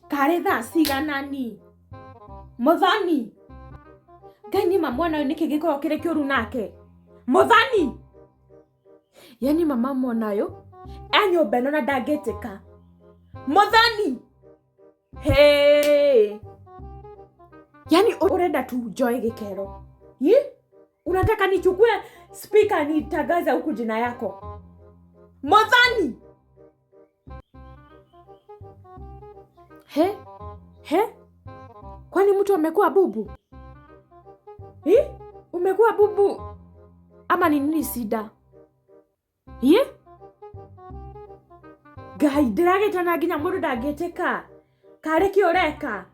Kare thaa ciganani Muthoni Ngai ni mwana uyu niki gikorwo kiri kiuru nake Muthoni yani mama mwana uyu anyumba ino na ndangitika Muthoni hey yani urenda tu joy gikero unataka nichukue speaker nitangaze huku jina yako Muthoni he kwani mtu amekuwa bubu umekuwa bubu ama ni nini shida Ngai ndiragitana nginya mundu ndangiteka kare ki ureka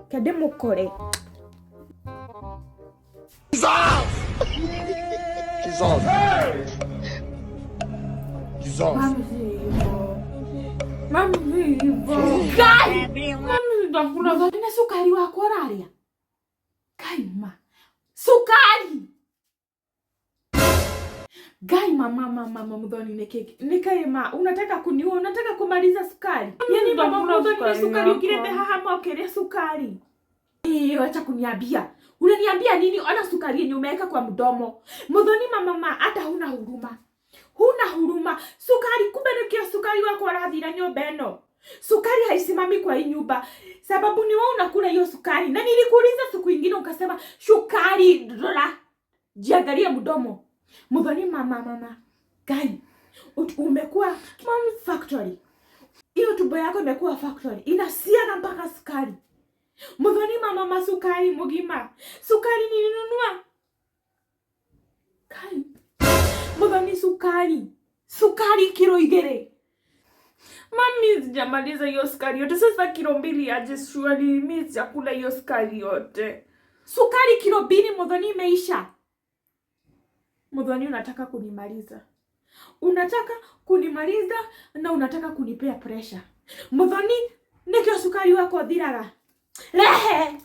kende mukore Jesus Mami Ngai ndakula vana sukari wako raria Kaima sukari Ngai mama Muthoni nikaima unataka kuniua unataka kumaliza sukari yani mama Muthoni sukari ukirete haha mokeria sukari acha kuniambia unaniambia nini ona sukari yenye umeweka kwa mdomo Muthoni mama hata huna huruma sukari kumbe nikio sukari wako rathira nyumba eno sukari haisimami kwa hii nyumba sababu ni wewe unakula hiyo sukari na nilikuuliza siku nyingine ukasema sukari dola jiangalia mdomo Muthoni mama Ngai umekuwa factory hiyo tumbo yako imekuwa factory inasiaga mpaka sukari Muthoni mama sukari mugima sukari nilinunua Ngai Muthoni sukari kilo 2 Mami sijamaliza hiyo sukari yote sasa kilo 2 aje surely mimi sijakula hiyo sukari yote sukari kilo 2 Muthoni imeisha Muthoni unataka kunimaliza na unataka kunipea pressure Muthoni nikio sukari wako thiraga rehe